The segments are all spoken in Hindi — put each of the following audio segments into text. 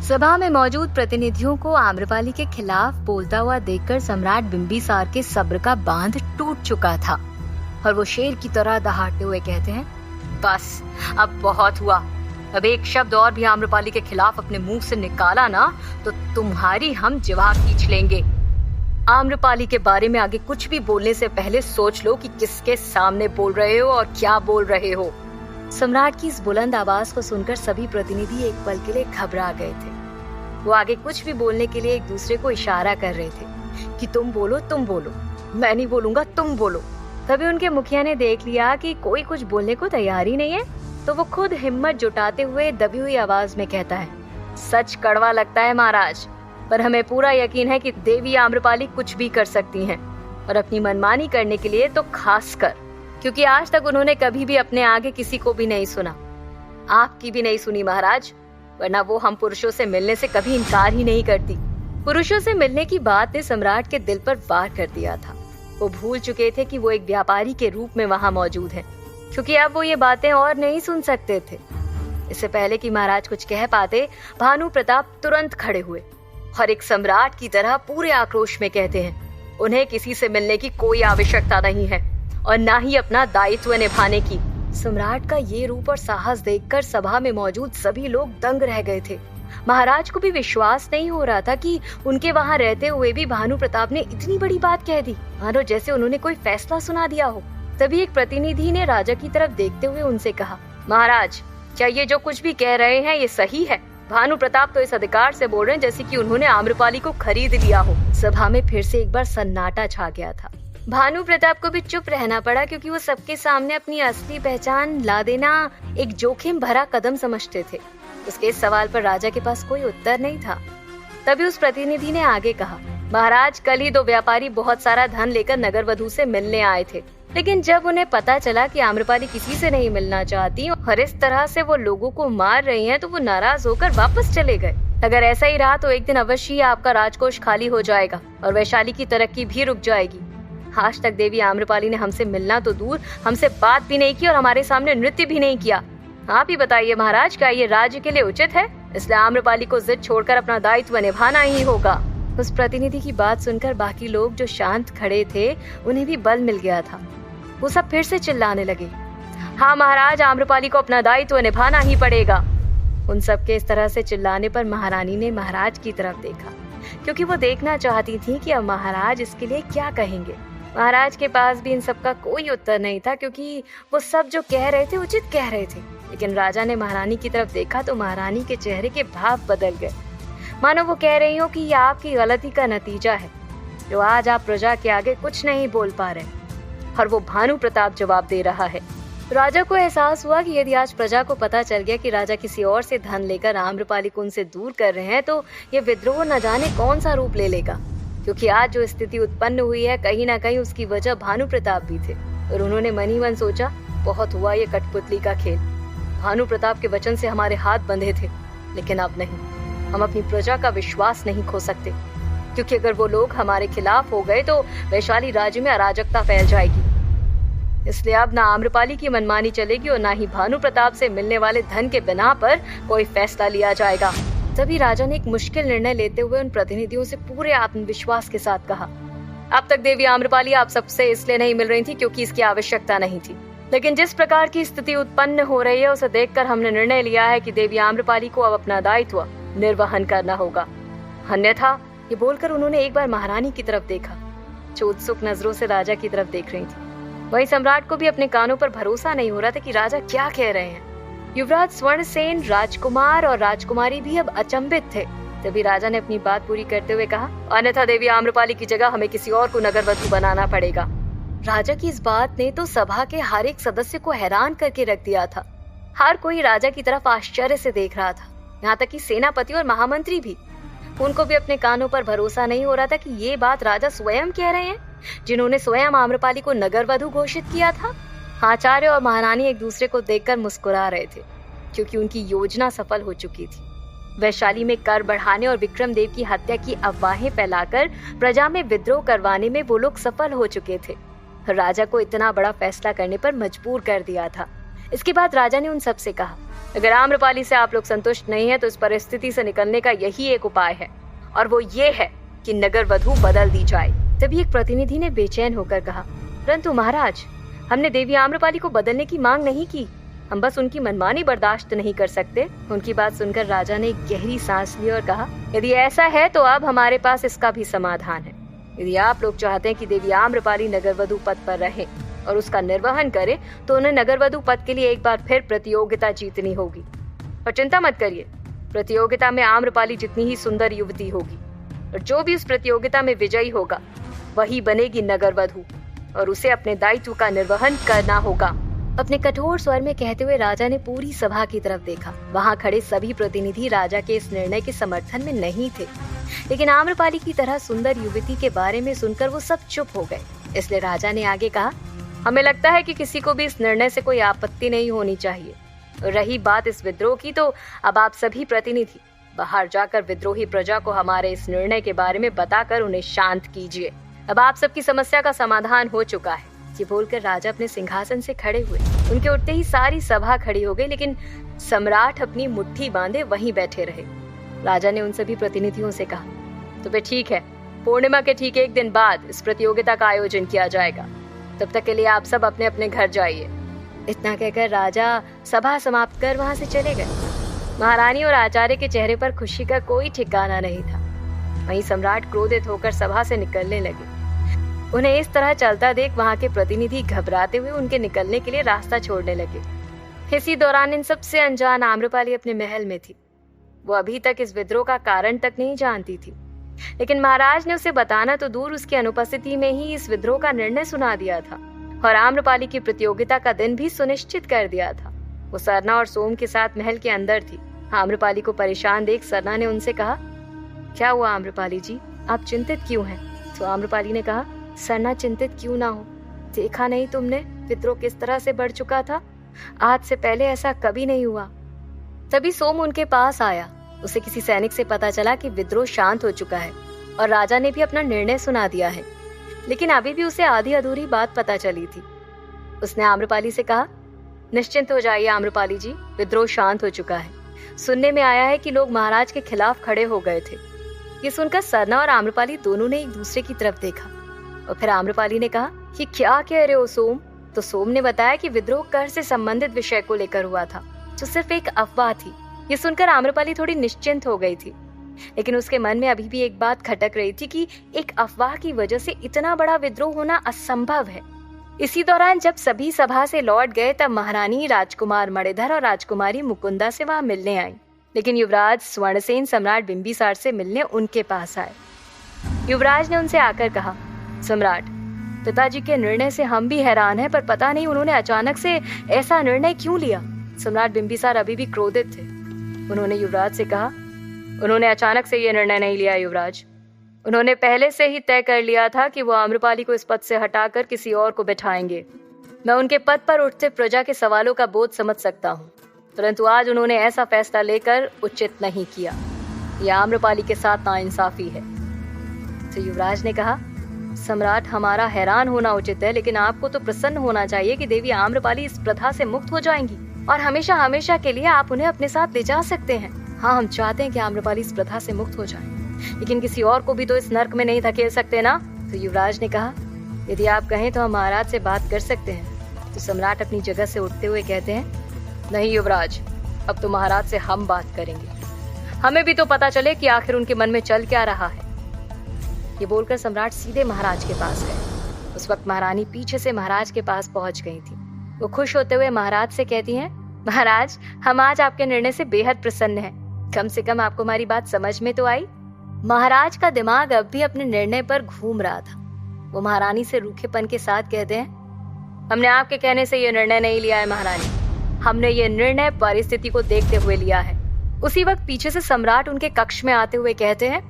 सभा में मौजूद प्रतिनिधियों को आम्रपाली के खिलाफ बोलता हुआ देखकर सम्राट बिंबिसार के सब्र का बांध टूट चुका था और वो शेर की तरह दहाड़ते हुए कहते हैं, बस अब बहुत हुआ। अब एक शब्द और भी आम्रपाली के खिलाफ अपने मुंह से निकाला ना तो तुम्हारी हम जिवा खींच लेंगे। आम्रपाली के बारे में आगे कुछ भी बोलने से पहले सोच लो कि किसके सामने बोल रहे हो और क्या बोल रहे हो। सम्राट की इस बुलंद आवाज को सुनकर सभी प्रतिनिधि एक पल के लिए घबरा गए थे। वो आगे कुछ भी बोलने के लिए एक दूसरे को इशारा कर रहे थे कि तुम बोलो, मैं नहीं बोलूंगा, तुम बोलो। तभी उनके मुखिया ने देख लिया कि कोई कुछ बोलने को तैयार ही नहीं है, तो वो खुद हिम्मत जुटाते हुए दबी हुई आवाज में कहता है, सच कड़वा लगता है महाराज, पर हमें पूरा यकीन है कि देवी आम्रपाली कुछ भी कर सकती हैं और अपनी मनमानी करने के लिए तो खास कर, क्योंकि आज तक उन्होंने कभी भी अपने आगे किसी को भी नहीं सुना। आपकी भी नहीं सुनी महाराज, वरना वो हम पुरुषों से मिलने से कभी इनकार ही नहीं करती। पुरुषों से मिलने की बात ने सम्राट के दिल पर वार कर दिया था। वो भूल चुके थे कि वो एक व्यापारी के रूप में वहाँ मौजूद है, क्योंकि अब वो ये बातें और नहीं सुन सकते थे। इससे पहले कि महाराज कुछ कह पाते, भानु प्रताप तुरंत खड़े हुए और एक सम्राट की तरह पूरे आक्रोश में कहते हैं, उन्हें किसी से मिलने की कोई आवश्यकता नहीं है और ना ही अपना दायित्व निभाने की। सम्राट का ये रूप और साहस देखकर सभा में मौजूद सभी लोग दंग रह गए थे। महाराज को भी विश्वास नहीं हो रहा था कि उनके वहाँ रहते हुए भी भानु प्रताप ने इतनी बड़ी बात कह दी, मानो जैसे उन्होंने कोई फैसला सुना दिया हो। तभी एक प्रतिनिधि ने राजा की तरफ देखते हुए उनसे कहा, महाराज, क्या ये जो कुछ भी कह रहे हैं ये सही है? भानु प्रताप तो इस अधिकार से बोल रहे हैं जैसे कि उन्होंने आम्रपाली को खरीद लिया हो। सभा में फिर से एक बार सन्नाटा छा गया था। भानु प्रताप को भी चुप रहना पड़ा, क्योंकि वो सबके सामने अपनी असली पहचान ला देना एक जोखिम भरा कदम समझते थे। उसके इस सवाल पर राजा के पास कोई उत्तर नहीं था। तभी उस प्रतिनिधि ने आगे कहा, महाराज, कल ही दो व्यापारी बहुत सारा धन लेकर नगर वधू से मिलने आए थे, लेकिन जब उन्हें पता चला कि आम्रपाली किसी से नहीं मिलना चाहती और इस तरह से वो लोगों को मार रही हैं, तो वो नाराज होकर वापस चले गए। अगर ऐसा ही रहा तो एक दिन अवश्य ही आपका राजकोष खाली हो जाएगा और वैशाली की तरक्की भी रुक जाएगी। आज तक देवी आम्रपाली ने हमसे मिलना तो दूर, हमसे बात भी नहीं की और हमारे सामने नृत्य भी नहीं किया। आप ही बताइए महाराज, क्या ये राज्य के लिए उचित है? इसलिए आम्रपाली को जिद छोड़कर अपना दायित्व निभाना ही होगा। उस प्रतिनिधि की बात सुनकर बाकी लोग जो शांत खड़े थे, उन्हें भी बल मिल गया था। वो सब फिर से चिल्लाने लगे, हाँ महाराज, आम्रपाली को अपना दायित्व निभाना ही पड़ेगा। उन सब के इस तरह से चिल्लाने पर महारानी ने महाराज की तरफ देखा, क्योंकि वो देखना चाहती थी कि अब महाराज इसके लिए क्या कहेंगे। महाराज के पास भी इन सब का कोई उत्तर नहीं था, क्योंकि वो सब जो कह रहे थे उचित कह रहे थे। लेकिन राजा ने महारानी की तरफ देखा तो महारानी के चेहरे के भाव बदल गए, मानो वो कह रही हो कि ये आपकी गलती का नतीजा है जो आज आप प्रजा के आगे कुछ नहीं बोल पा रहे। और वो भानु प्रताप जवाब दे रहा है। राजा को एहसास हुआ कि यदि आज प्रजा को पता चल गया कि राजा किसी और से धन लेकर आम्रपाली को उनसे दूर कर रहे हैं, तो ये विद्रोह न जाने कौन सा रूप ले लेगा। क्योंकि आज जो स्थिति उत्पन्न हुई है, कहीं ना कहीं उसकी वजह भानु प्रताप भी थे। और उन्होंने मन ही मन सोचा, बहुत हुआ ये कठपुतली का खेल। भानु प्रताप के वचन से हमारे हाथ बंधे थे, लेकिन अब नहीं। हम अपनी प्रजा का विश्वास नहीं खो सकते, क्योंकि अगर वो लोग हमारे खिलाफ हो गए तो वैशाली राज्य में अराजकता फैल जाएगी। इसलिए अब ना आम्रपाली की मनमानी चलेगी और ना ही भानु प्रताप से मिलने वाले धन के बिना पर कोई फैसला लिया जाएगा। तभी राजा ने एक मुश्किल निर्णय लेते हुए उन प्रतिनिधियों से पूरे आत्मविश्वास के साथ कहा, अब तक देवी आम्रपाली आप सबसे इसलिए नहीं मिल रही थी क्योंकि इसकी आवश्यकता नहीं थी, लेकिन जिस प्रकार की स्थिति उत्पन्न हो रही है उसे देखकर हमने निर्णय लिया है कि देवी आम्रपाली को अब अपना दायित्व निर्वहन करना होगा। अन्यथा, ये बोलकर उन्होंने एक बार महारानी की तरफ देखा, जो उत्सुक नजरों से राजा की तरफ देख रही थी। वहीं सम्राट को भी अपने कानों पर भरोसा नहीं हो रहा था कि राजा क्या कह रहे हैं। युवराज स्वर्णसेन, राजकुमार और राजकुमारी भी अब अचंभित थे। तभी राजा ने अपनी बात पूरी करते हुए कहा, अन्यथा देवी आम्रपाली की जगह हमें किसी और को नगरवधु बनाना पड़ेगा। राजा की इस बात ने तो सभा के हर एक सदस्य को हैरान करके रख दिया था। हर कोई राजा की तरफ आश्चर्य से देख रहा था, यहाँ तक कि सेनापति और महामंत्री भी। उनको भी अपने कानों पर भरोसा नहीं हो रहा था कि ये बात राजा स्वयं कह रहे हैं, जिन्होंने स्वयं आम्रपाली को नगरवधु घोषित किया था। आचार्य और महारानी एक दूसरे को देखकर मुस्कुरा रहे थे, क्योंकि उनकी योजना सफल हो चुकी थी। वैशाली में कर बढ़ाने और विक्रमदेव की हत्या की अफवाहें फैलाकर प्रजा में विद्रोह करवाने में वो लोग सफल हो चुके थे। राजा को इतना बड़ा फैसला करने पर मजबूर कर दिया था। इसके बाद राजा ने उन सब से कहा, अगर आम्रपाली से आप लोग संतुष्ट नहीं है तो इस परिस्थिति से निकलने का यही एक उपाय है, और वो ये है कि नगर वधू बदल दी जाए। तभी एक प्रतिनिधि ने बेचैन होकर कहा, परंतु महाराज, हमने देवी आम्रपाली को बदलने की मांग नहीं की, हम बस उनकी मनमानी बर्दाश्त नहीं कर सकते। उनकी बात सुनकर राजा ने एक गहरी सांस ली और कहा, यदि ऐसा है तो अब हमारे पास इसका भी समाधान है। यदि आप लोग चाहते हैं कि देवी आम्रपाली नगरवधु पद पर रहे और उसका निर्वहन करे, तो उन्हें नगरवधु पद के लिए एक बार फिर प्रतियोगिता जीतनी होगी। और चिंता मत करिए, प्रतियोगिता में आम्रपाली जितनी ही सुंदर युवती होगी, और जो भी उस प्रतियोगिता में विजयी होगा वही बनेगी नगरवधु, और उसे अपने दायित्व का निर्वहन करना होगा। अपने कठोर स्वर में कहते हुए राजा ने पूरी सभा की तरफ देखा। वहां खड़े सभी प्रतिनिधि राजा के इस निर्णय के समर्थन में नहीं थे, लेकिन आम्रपाली की तरह सुंदर युवती के बारे में सुनकर वो सब चुप हो गए। इसलिए राजा ने आगे कहा, हमें लगता है कि किसी को भी इस निर्णय से कोई आपत्ति नहीं होनी चाहिए। रही बात इस विद्रोह की, तो अब आप सभी प्रतिनिधि बाहर जाकर विद्रोही प्रजा को हमारे इस निर्णय के बारे में बताकर उन्हें शांत कीजिए। अब आप सबकी समस्या का समाधान हो चुका है। ये बोलकर राजा अपने सिंहासन से खड़े हुए। उनके उठते ही सारी सभा खड़ी हो गई, लेकिन सम्राट अपनी मुट्ठी बांधे वहीं बैठे रहे। राजा ने उन सभी प्रतिनिधियों से कहा, तो फिर ठीक है, पूर्णिमा के ठीक एक दिन बाद इस प्रतियोगिता का आयोजन किया जाएगा। तब तक के लिए आप सब अपने अपने घर जाइए। इतना कहकर राजा सभा समाप्त कर वहां से चले गए। महारानी और आचार्य के चेहरे पर खुशी का कोई ठिकाना नहीं था। वहीं सम्राट क्रोधित होकर सभा से निकलने लगे। उन्हें इस तरह चलता देख वहां के प्रतिनिधि घबराते हुए उनके निकलने के लिए रास्ता छोड़ने लगे। इसी दौरान इन सबसे अनजान आम्रपाली अपने महल में थी। वो अभी तक इस विद्रोह का कारण तक नहीं जानती थी, लेकिन महाराज ने उसे बताना तो दूर, उसकी अनुपस्थिति में ही इस विद्रोह का निर्णय सुना दिया था और आम्रपाली की प्रतियोगिता का दिन भी सुनिश्चित कर दिया था। वो सरना और सोम के साथ महल के अंदर थी। आम्रपाली को परेशान देख सरना ने उनसे कहा, क्या हुआ आम्रपाली जी, आप चिंतित क्यों हैं? तो आम्रपाली ने कहा, सरना चिंतित क्यों ना हो, देखा नहीं तुमने विद्रोह किस तरह से बढ़ चुका था? आज से पहले ऐसा कभी नहीं हुआ। तभी सोम उनके पास आया। उसे किसी सैनिक से पता चला कि विद्रोह शांत हो चुका है और राजा ने भी अपना निर्णय सुना दिया है, लेकिन अभी भी उसे आधी अधूरी बात पता चली थी। उसने आम्रपाली से कहा, निश्चिंत हो जाइए आम्रपाली जी, विद्रोह शांत हो चुका है। सुनने में आया है कि लोग महाराज के खिलाफ खड़े हो गए थे। ये सुनकर सरना और आम्रपाली दोनों ने एक दूसरे की तरफ देखा और फिर आम्रपाली ने कहा, ये क्या कह रहे हो सोम? तो सोम ने बताया कि विद्रोह कर से संबंधित विषय को लेकर हुआ था, जो सिर्फ एक अफवाह थी। ये सुनकर आम्रपाली थोड़ी निश्चिंत हो गई थी, लेकिन उसके मन में अभी भी एक बात खटक रही थी कि एक अफवाह की वजह से इतना बड़ा विद्रोह होना असंभव है। इसी दौरान जब सभी सभा से लौट गए, तब महारानी राजकुमार मणिधर और राजकुमारी मुकुंदा से वहां मिलने आई, लेकिन युवराज स्वर्णसेन सम्राट बिंबिसार से मिलने उनके पास आए। युवराज ने उनसे आकर कहा, सम्राट, पिताजी के निर्णय से हम भी हैरान हैं, पर पता नहीं उन्होंने अचानक से ऐसा निर्णय क्यों लिया। सम्राट बिंबिसार अभी भी क्रोधित थे। उन्होंने युवराज से कहा, उन्होंने अचानक से ये निर्णय नहीं लिया युवराज, उन्होंने पहले से ही तय कर लिया था कि वो आम्रपाली को इस पद से हटाकर किसी और को बिठाएंगे। मैं उनके पद पर उठते प्रजा के सवालों का बोझ समझ सकता हूँ, परंतु आज उन्होंने ऐसा फैसला लेकर उचित नहीं किया। यह आम्रपाली के साथ नाइंसाफी है। तो युवराज ने कहा, सम्राट, हमारा हैरान होना उचित है, लेकिन आपको तो प्रसन्न होना चाहिए कि देवी आम्रपाली इस प्रथा से मुक्त हो जाएंगी और हमेशा हमेशा के लिए आप उन्हें अपने साथ ले जा सकते हैं। हाँ, हम चाहते हैं कि आम्रपाली इस प्रथा से मुक्त हो जाए, लेकिन किसी और को भी तो इस नर्क में नहीं धकेल सकते ना। तो युवराज ने कहा, यदि आप कहें तो हम महाराज से बात कर सकते हैं। तो सम्राट अपनी जगह से उठते हुए कहते हैं, नहीं युवराज, अब तो महाराज से हम बात करेंगे, हमें भी तो पता चले कि आखिर उनके मन में चल क्या रहा है। ये बोलकर सम्राट सीधे महाराज के पास गए। उस वक्त महारानी पीछे से महाराज के पास पहुंच गई थी। वो खुश होते हुए महाराज से कहती हैं, महाराज, हम आज आपके निर्णय से बेहद प्रसन्न हैं। कम से कम आपको हमारी बात समझ में तो आई। महाराज का दिमाग अब भी अपने निर्णय पर घूम रहा था। वो महारानी से रूखेपन के साथ कहते हैं, हमने आपके कहने से ये निर्णय नहीं लिया है महारानी, हमने ये निर्णय परिस्थिति को देखते हुए लिया है। उसी वक्त पीछे से सम्राट उनके कक्ष में आते हुए कहते हैं,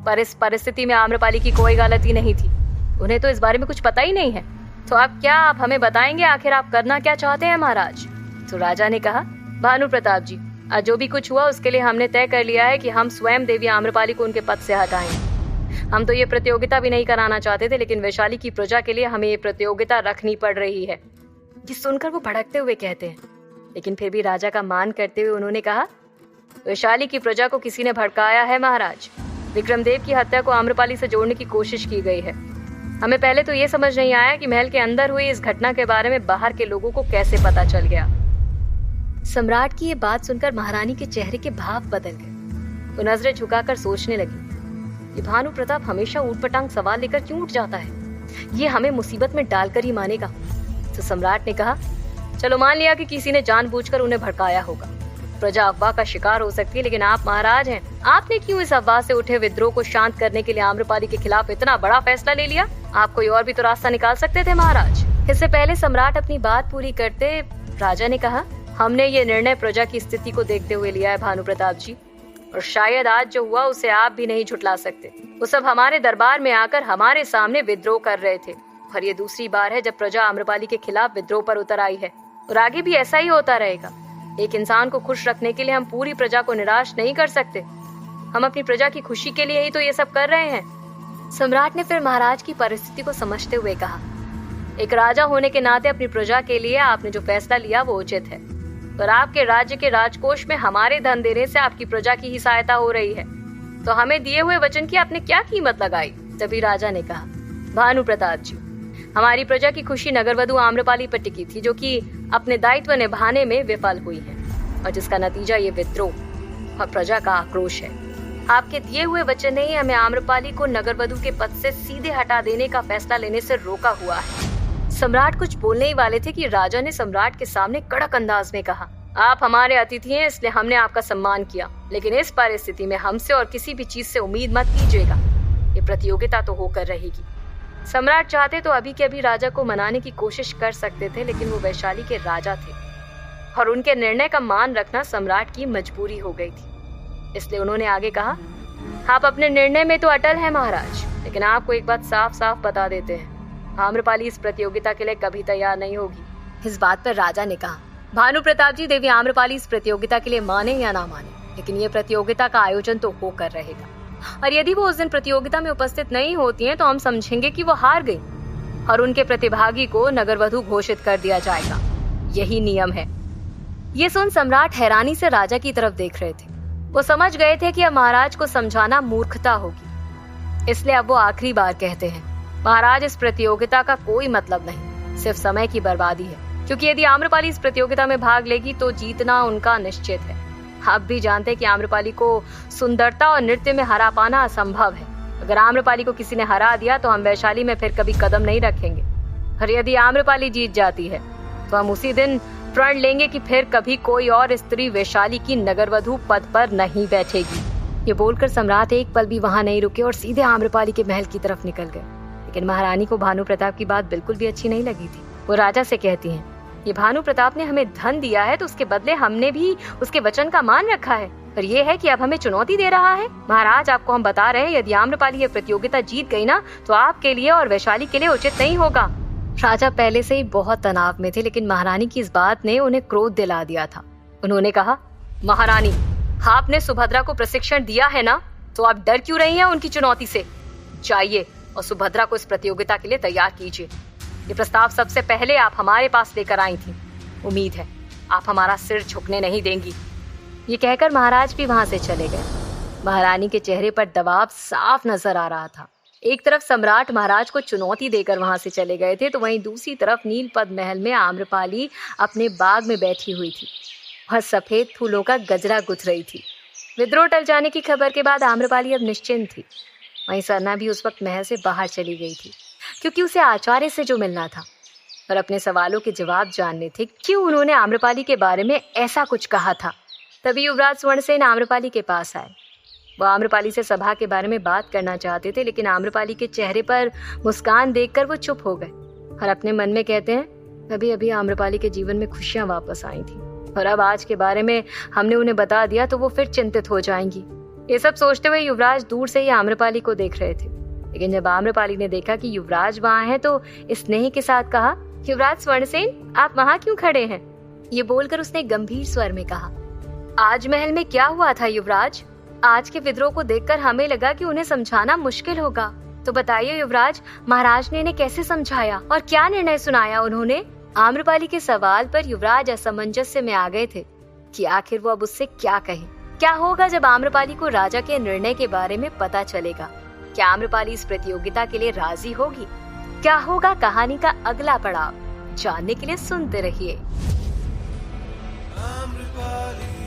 पर इस परिस्थिति में आम्रपाली की कोई गलती नहीं थी, उन्हें तो इस बारे में कुछ पता ही नहीं है। तो आप हमें बताएंगे आखिर आप करना क्या चाहते हैं महाराज? तो राजा ने कहा, भानु प्रताप जी, आज जो भी कुछ हुआ उसके लिए हमने तय कर लिया है कि हम स्वयं देवी आम्रपाली को उनके पद से हटाएंगे। हम तो ये प्रतियोगिता भी नहीं कराना चाहते थे, लेकिन वैशाली की प्रजा के लिए हमें ये प्रतियोगिता रखनी पड़ रही है। ये सुनकर वो भड़कते हुए कहते हैं, लेकिन फिर भी राजा का मान करते हुए उन्होंने कहा, वैशाली की प्रजा को किसी ने भड़काया है महाराज। विक्रमदेव की हत्या को आम्रपाली से जोड़ने की कोशिश की गई है। हमें पहले तो ये समझ नहीं आया कि महल के अंदर हुई इस घटना के बारे में बाहर के लोगों को कैसे पता चल गया। सम्राट की ये बात सुनकर महारानी के चेहरे के भाव बदल गए। वो नजरें झुकाकर सोचने लगी, ये भानु प्रताप हमेशा ऊटपटांग सवाल लेकर क्यों उठ जाता है? ये हमें मुसीबत में डालकर ही मानेगा। तो सम्राट ने कहा, चलो मान लिया कि किसी ने जानबूझकर उन्हें भड़काया होगा। प्रजा अफवाह का शिकार हो सकती है, लेकिन आप महाराज हैं। आपने क्यों इस अफवाह से उठे विद्रोह को शांत करने के लिए आम्रपाली के खिलाफ इतना बड़ा फैसला ले लिया? आप कोई और भी तो रास्ता निकाल सकते थे महाराज। इससे पहले सम्राट अपनी बात पूरी करते राजा ने कहा, हमने ये निर्णय प्रजा की स्थिति को देखते हुए लिया है भानु प्रताप जी, और शायद आज जो हुआ उसे आप भी नहीं झुठला सकते। वो सब हमारे दरबार में आकर हमारे सामने विद्रोह कर रहे थे, और ये दूसरी बार है जब प्रजा आम्रपाली के खिलाफ विद्रोह पर उतर आई है, और आगे भी ऐसा ही होता रहेगा। एक इंसान को खुश रखने के लिए हम पूरी प्रजा को निराश नहीं कर सकते। हम अपनी प्रजा की खुशी के लिए ही तो ये सब कर रहे हैं। सम्राट ने फिर महाराज की परिस्थिति को समझते हुए कहा, एक राजा होने के नाते अपनी प्रजा के लिए आपने जो फैसला लिया वो उचित है, पर आपके राज्य के राजकोष में हमारे धन देने से आपकी प्रजा की ही सहायता हो रही है, तो हमें दिए हुए वचन की आपने क्या कीमत लगाई? तभी राजा ने कहा, भानु प्रताप जी, हमारी प्रजा की खुशी नगरवधु आम्रपाली पर टिकी थी, जो कि अपने दायित्व निभाने में विफल हुई है, और जिसका नतीजा ये विद्रोह और प्रजा का आक्रोश है। आपके दिए हुए वचन ने ही हमें आम्रपाली को नगरवधु के पद से सीधे हटा देने का फैसला लेने से रोका हुआ है। सम्राट कुछ बोलने ही वाले थे कि राजा ने सम्राट के सामने कड़क अंदाज में कहा, आप हमारे अतिथि हैं, इसलिए हमने आपका सम्मान किया, लेकिन इस परिस्थिति में हमसे और किसी भी चीज से उम्मीद मत कीजिएगा। ये प्रतियोगिता तो होकर रहेगी। सम्राट चाहते तो अभी के अभी राजा को मनाने की कोशिश कर सकते थे, लेकिन वो वैशाली के राजा थे और उनके निर्णय का मान रखना सम्राट की मजबूरी हो गई थी। इसलिए उन्होंने आगे कहा, आप अपने निर्णय में तो अटल हैं महाराज, लेकिन आपको एक बात साफ साफ बता देते हैं, आम्रपाली इस प्रतियोगिता के लिए कभी तैयार नहीं होगी। इस बात पर राजा ने कहा, भानु प्रताप जी, देवी आम्रपाली इस प्रतियोगिता के लिए माने या ना माने, लेकिन ये प्रतियोगिता का आयोजन तो होकर रहेगा, और यदि वो उस दिन प्रतियोगिता में उपस्थित नहीं होती हैं, तो हम समझेंगे कि वो हार गई और उनके प्रतिभागी को नगरवधु घोषित कर दिया जाएगा। यही नियम है। ये सुन सम्राट हैरानी से राजा की तरफ देख रहे थे। वो समझ गए थे कि अब महाराज को समझाना मूर्खता होगी, इसलिए अब वो आखिरी बार कहते हैं, महाराज, इस प्रतियोगिता का कोई मतलब नहीं, सिर्फ समय की बर्बादी है, क्योंकि यदि आम्रपाली इस प्रतियोगिता में भाग लेगी तो जीतना उनका निश्चित है। आप भी जानते हैं कि आम्रपाली को सुंदरता और नृत्य में हरा पाना असंभव है। अगर आम्रपाली को किसी ने हरा दिया तो हम वैशाली में फिर कभी कदम नहीं रखेंगे, और यदि आम्रपाली जीत जाती है तो हम उसी दिन प्रण लेंगे कि फिर कभी कोई और स्त्री वैशाली की नगरवधु पद पर नहीं बैठेगी। ये बोलकर सम्राट एक पल भी वहां नहीं रुके और सीधे आम्रपाली के महल की तरफ निकल गए। लेकिन महारानी को भानु प्रताप की बात बिल्कुल भी अच्छी नहीं लगी थी। वो राजा से कहती हैं, ये भानु प्रताप ने हमें धन दिया है तो उसके बदले हमने भी उसके वचन का मान रखा है, पर ये है कि अब हमें चुनौती दे रहा है। महाराज, आपको हम बता रहे हैं, यदि आम्रपाली ये प्रतियोगिता जीत गई ना तो आपके लिए और वैशाली के लिए उचित नहीं होगा। राजा पहले से ही बहुत तनाव में थे, लेकिन महारानी की इस बात ने उन्हें क्रोध दिला दिया था। उन्होंने कहा, महारानी, आपने सुभद्रा को प्रशिक्षण दिया है ना, तो आप डर क्यों रही हैं उनकी चुनौती से? जाइए और सुभद्रा को इस प्रतियोगिता के लिए तैयार कीजिए। ये प्रस्ताव सबसे पहले आप हमारे पास लेकर आई थी। उम्मीद है आप हमारा सिर झुकने नहीं देंगी। ये कहकर महाराज भी वहां से चले गए। महारानी के चेहरे पर दबाव साफ नजर आ रहा था। एक तरफ सम्राट महाराज को चुनौती देकर वहां से चले गए थे, तो वहीं दूसरी तरफ नीलपद्म महल में आम्रपाली अपने बाग में बैठी हुई थी और सफेद फूलों का गजरा गुथ रही थी। विद्रोह टल जाने की खबर के बाद आम्रपाली अब निश्चिंत थी। वहीं सरना भी उस वक्त महल से बाहर चली गई थी, क्योंकि उसे आचार्य से जो मिलना था और अपने सवालों के जवाब जानने थे, क्यों उन्होंने आम्रपाली के बारे में ऐसा कुछ कहा था। तभी युवराज स्वर्णसेन आम्रपाली के पास आए। वो आम्रपाली से सभा के बारे में बात करना चाहते थे, लेकिन आम्रपाली के चेहरे पर मुस्कान देखकर वो चुप हो गए और अपने मन में कहते हैं, अभी अभी आम्रपाली के जीवन में खुशियां वापस आई थी, और अब आज के बारे में हमने उन्हें बता दिया तो वो फिर चिंतित हो जाएंगी। ये सब सोचते हुए युवराज दूर से ही आम्रपाली को देख रहे थे, लेकिन जब आम्रपाली ने देखा कि युवराज वहाँ हैं तो स्नेह के साथ कहा, युवराज स्वर्णसेन, आप वहाँ क्यों खड़े हैं? ये बोलकर उसने गंभीर स्वर में कहा, आज महल में क्या हुआ था युवराज? आज के विद्रोह को देखकर हमें लगा कि उन्हें समझाना मुश्किल होगा, तो बताइए युवराज, महाराज ने इन्हें कैसे समझाया और क्या निर्णय सुनाया उन्होंने? आम्रपाली के सवाल पर युवराज असमंजस्य में आ गए थे कि आखिर वो अब उससे क्या कहे। क्या होगा जब आम्रपाली को राजा के निर्णय के बारे में पता चलेगा? क्या आम्रपाली इस प्रतियोगिता के लिए राजी होगी? क्या होगा कहानी का अगला पड़ाव? जानने के लिए सुनते रहिए। आम्रपाली।